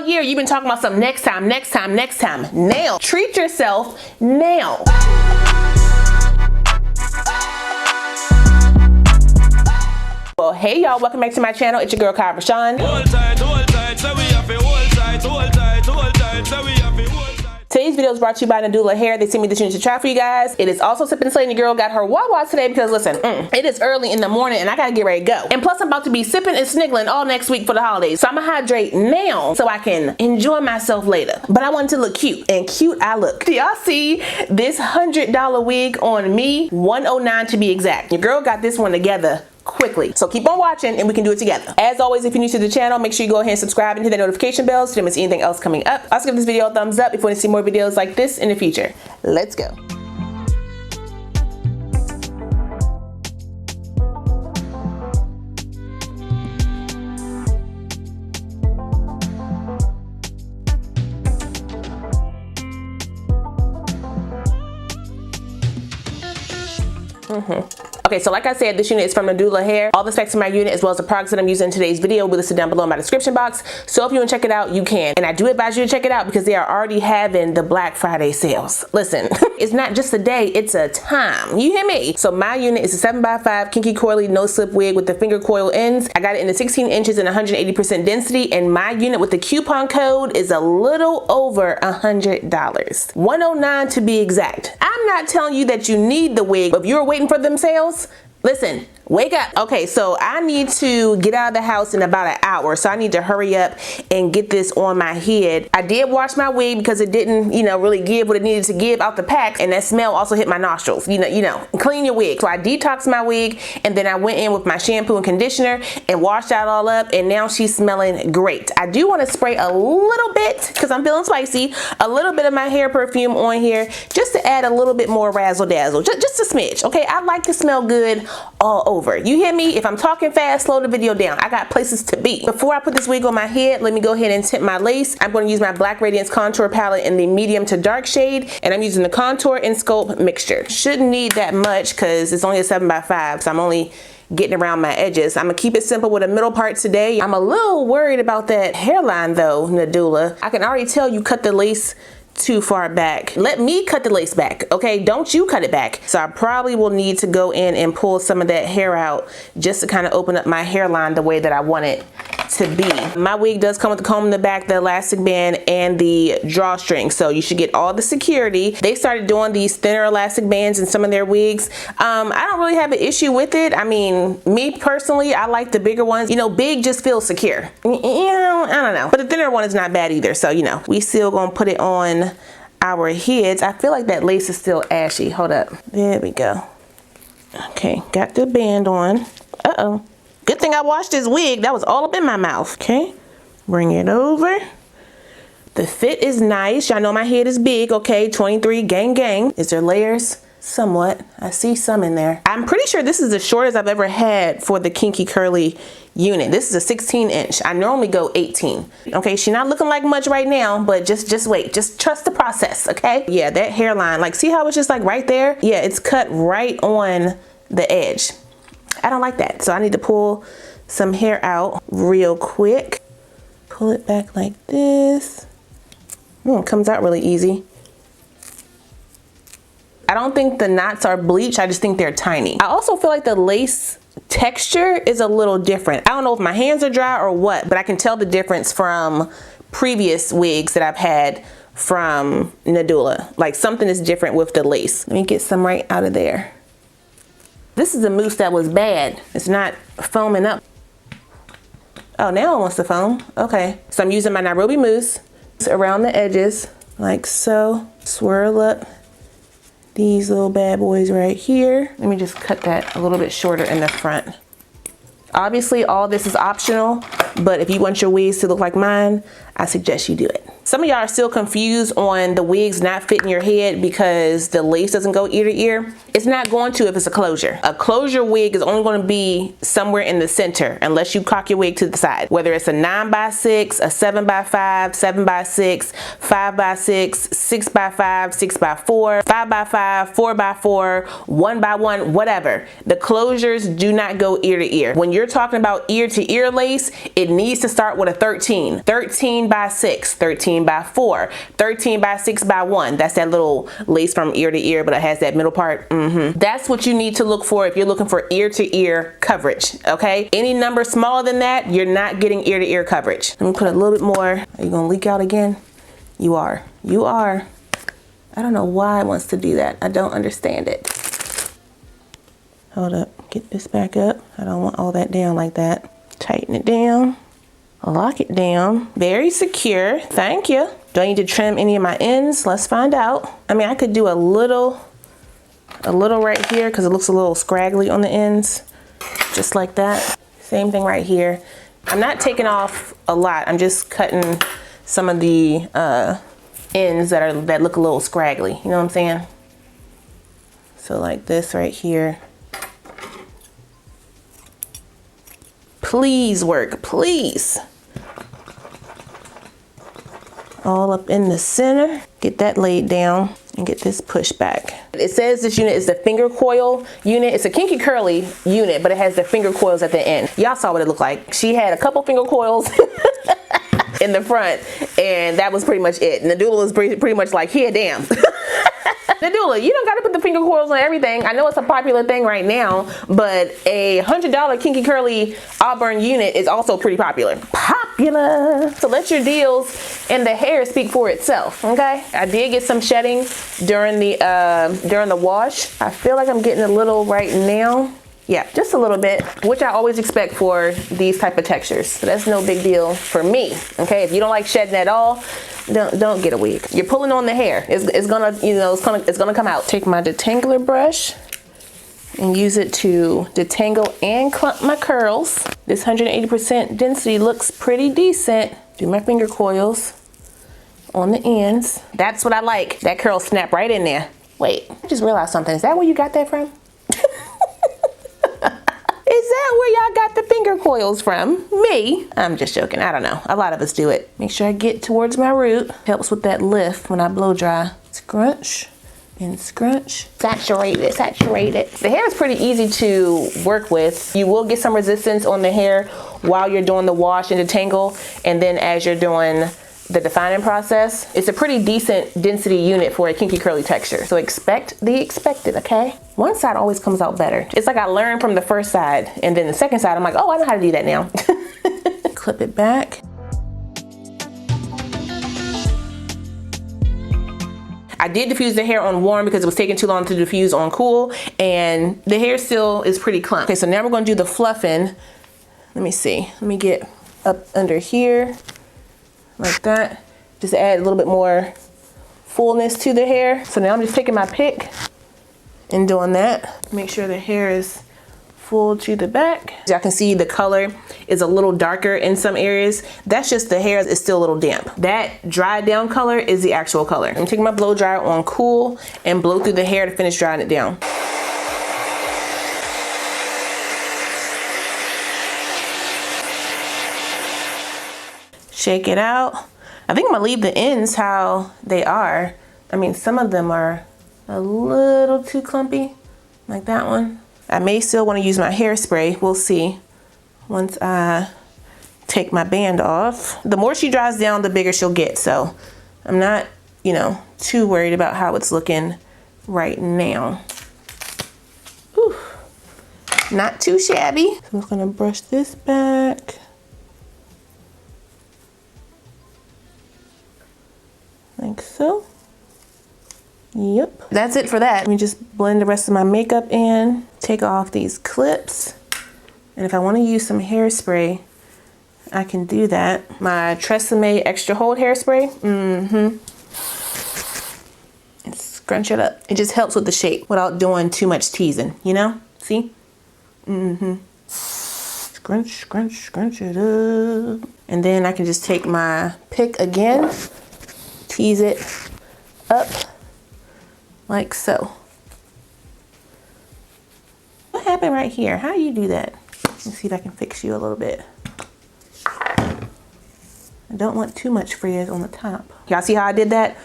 year you've been talking about some next time, next time, next time. Now, treat yourself now. Well, hey y'all, welcome back to my channel. It's your girl, Kie RaShon. Today's video is brought to you by Nadula Hair. They sent me this unit to try for you guys. It is also Sippin' Slay, and your girl got her Wawa today because listen, it is early in the morning and I gotta get ready to go. And plus I'm about to be sipping and sniggling all next week for the holidays. So I'm gonna hydrate now so I can enjoy myself later. But I wanted to look cute, and cute I look. Do y'all see this $100 wig on me? $109 to be exact. Your girl got this one together quickly. So keep on watching and we can do it together. As always, if you're new to the channel, make sure you go ahead and subscribe and hit that notification bell so you don't miss anything else coming up. Also give this video a thumbs up if you want to see more videos like this in the future. Let's go. Okay, so like I said, this unit is from Nadula Hair. All the specs of my unit as well as the products that I'm using in today's video will be listed down below in my description box. So if you want to check it out, you can. And I do advise you to check it out because they are already having the Black Friday sales. Listen, it's not just a day, it's a time. You hear me? So my unit is a 7x5 kinky curly no slip wig with the finger coil ends. I got it in the 16 inches and 180% density, and my unit with the coupon code is a little over $100. $109 to be exact. I'm not telling you that you need the wig, but if you're waiting for them sales, listen, wake up. Okay, so I need to get out of the house in about an hour, so I need to hurry up and get this on my head. I did wash my wig because it didn't, really give what it needed to give out the pack, and that smell also hit my nostrils. Clean your wig. So I detoxed my wig, and then I went in with my shampoo and conditioner and washed that all up, and now she's smelling great. I do want to spray a little bit, because I'm feeling spicy, a little bit of my hair perfume on here, just to add a little bit more razzle dazzle, just a smidge, okay? I like to smell good all over. You hear me? If I'm talking fast, slow the video down. I got places to be. Before I put this wig on my head, let me go ahead and tint my lace. I'm going to use my Black Radiance contour palette in the medium to dark shade, and I'm using the contour and sculpt mixture. Shouldn't need that much because it's only a 7x5, so I'm only getting around my edges. I'm gonna keep it simple with a middle part today. I'm a little worried about that hairline though, Nadula. I can already tell you cut the lace too far back. Let me cut the lace back, okay? Don't you cut it back. So I probably will need to go in and pull some of that hair out just to kind of open up my hairline the way that I want it to be. My wig does come with the comb in the back, the elastic band, and the drawstring, so you should get all the security. They started doing these thinner elastic bands in some of their wigs. I don't really have an issue with it. I mean, me personally, I like the bigger ones. Big just feels secure. I don't know. But the thinner one is not bad either, so we still gonna put it on our heads. I feel like that lace is still ashy. Hold up. There we go. Okay, got the band on. Uh-oh. Good thing I washed this wig. That was all up in my mouth. Okay, bring it over. The fit is nice. Y'all know my head is big, okay? 23, gang, gang. Is there layers? Somewhat. I see some in there. I'm pretty sure this is the shortest I've ever had for the kinky curly unit. This is a 16 inch. I normally go 18. Okay, she's not looking like much right now, but just wait. Just trust the process, okay? Yeah, that hairline, like see how it's just like right there? Yeah, it's cut right on the edge. I don't like that, so I need to pull some hair out real quick. Pull it back like this. It comes out really easy. I don't think the knots are bleached, I just think they're tiny. I also feel like the lace texture is a little different. I don't know if my hands are dry or what, but I can tell the difference from previous wigs that I've had from Nadula. Like something is different with the lace. Let me get some right out of there. This is a mousse that was bad. It's not foaming up. Oh, now it wants to foam. Okay. So I'm using my Nairobi mousse around the edges, like so. Swirl up these little bad boys right here. Let me just cut that a little bit shorter in the front. Obviously, all this is optional, but if you want your wigs to look like mine, I suggest you do it. Some of y'all are still confused on the wigs not fitting your head because the lace doesn't go ear to ear. It's not going to if it's a closure. A closure wig is only going to be somewhere in the center unless you cock your wig to the side. Whether it's a 9x6, a 7x5, 7x6, 5x6, 6x5, 6x4, 5x5, 4x4, 1x1, whatever. The closures do not go ear to ear. When you're talking about ear to ear lace, it needs to start with a 13. 13x6, 13x4, 13x6x1. That's that little lace from ear to ear, but it has that middle part. That's what you need to look for if you're looking for ear to ear coverage, okay? Any number smaller than that, you're not getting ear to ear coverage. Let me put a little bit more. Are you gonna leak out again? You are. You are. I don't know why it wants to do that. I don't understand it. Hold up, get this back up. I don't want all that down like that. Tighten it down, lock it down. Very secure, thank you. Do I need to trim any of my ends? Let's find out. I mean, I could do a little right here because it looks a little scraggly on the ends, just like that. Same thing right here. I'm not taking off a lot. I'm just cutting some of the ends that look a little scraggly. You know what I'm saying? So like this right here. Please work, please. All up in the center. Get that laid down and get this pushed back. It says this unit is the finger coil unit. It's a kinky curly unit, but it has the finger coils at the end. Y'all saw what it looked like. She had a couple finger coils in the front, and that was pretty much it. Nadula was pretty much like, here, damn. Nadula, you don't gotta put the finger coils on everything. I know it's a popular thing right now, but a $100 kinky curly Auburn unit is also pretty popular. So let your deals and the hair speak for itself, okay? I did get some shedding during the wash. I feel like I'm getting a little right now. Yeah, just a little bit, which I always expect for these type of textures. So that's no big deal for me, okay? If you don't like shedding at all, don't get a wig. You're pulling on the hair. It's gonna, you know, it's gonna come out. Take my detangler brush and use it to detangle and clump my curls. This 180% density looks pretty decent. Do my finger coils on the ends. That's what I like. That curl snap right in there. Wait, I just realized something. Is that where you got that from? Is that where y'all got the finger coils from? Me? I'm just joking. I don't know. A lot of us do it. Make sure I get towards my root. Helps with that lift when I blow dry. Scrunch and scrunch. Saturate it, saturate it. The hair is pretty easy to work with. You will get some resistance on the hair while you're doing the wash and detangle, and then as you're doing the defining process. It's a pretty decent density unit for a kinky curly texture. So expect the expected, okay? One side always comes out better. It's like I learned from the first side, and then the second side, I'm like, oh, I know how to do that now. Clip it back. I did diffuse the hair on warm because it was taking too long to diffuse on cool, and the hair still is pretty clumped. Okay, so now we're gonna do the fluffing. Let me see, let me get up under here. Like that, just add a little bit more fullness to the hair. So now I'm just taking my pick and doing that. Make sure the hair is full to the back. As y'all can see, the color is a little darker in some areas. That's just the hair is still a little damp. That dried down color is the actual color. I'm taking my blow dryer on cool and blow through the hair to finish drying it down. Shake it out. I think I'm gonna leave the ends how they are. I mean, some of them are a little too clumpy, like that one. I may still wanna use my hairspray, we'll see once I take my band off. The more she dries down, the bigger she'll get, so I'm not, you know, too worried about how it's looking right now. Ooh, not too shabby. So I'm just gonna brush this back. Like so. Yep. That's it for that. Let me just blend the rest of my makeup in. Take off these clips. And if I want to use some hairspray, I can do that. My Tresemme Extra Hold hairspray. And scrunch it up. It just helps with the shape without doing too much teasing, you know? See? Scrunch, scrunch, scrunch it up. And then I can just take my pick again tease it up like so. What happened right here? How do you do that? Let's see if I can fix you a little bit. I don't want too much frizz on the top. Y'all see how I did that?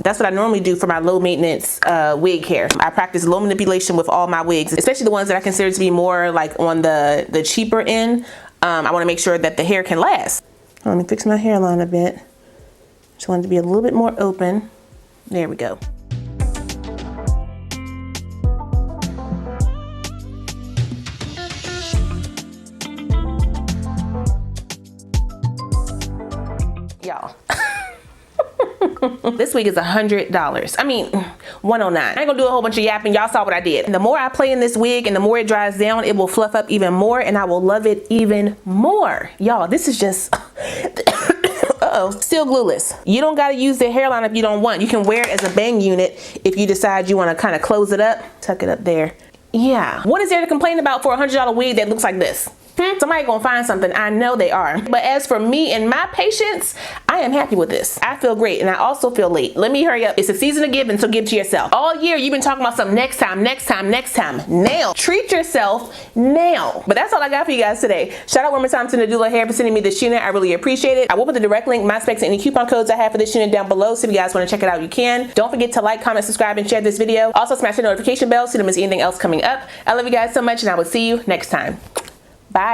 That's what I normally do for my low maintenance wig hair. I practice low manipulation with all my wigs, especially the ones that I consider to be more like on the cheaper end. I want to make sure that the hair can last. Let me fix my hairline a bit. Just want it to be a little bit more open. There we go. Y'all. This wig is $100. I mean, $109. I ain't gonna do a whole bunch of yapping. Y'all saw what I did. And the more I play in this wig and the more it dries down, it will fluff up even more and I will love it even more. Y'all, this is just still glueless. You don't gotta use the hairline if you don't want. You can wear it as a bang unit if you decide you wanna kind of close it up. Tuck it up there. Yeah. What is there to complain about for a $100 wig that looks like this? Somebody gonna find something. I know they are. But as for me and my patience, I am happy with this. I feel great and I also feel late. Let me hurry up. It's a season of giving, so give to yourself. All year you've been talking about something next time, next time, next time. Now. Treat yourself now. But that's all I got for you guys today. Shout out one more time to Nadula Hair for sending me this unit. I really appreciate it. I will put the direct link, my specs, and any coupon codes I have for this unit down below. So if you guys want to check it out, you can. Don't forget to like, comment, subscribe, and share this video. Also smash the notification bell so you don't miss anything else coming up. I love you guys so much and I will see you next time. Bye.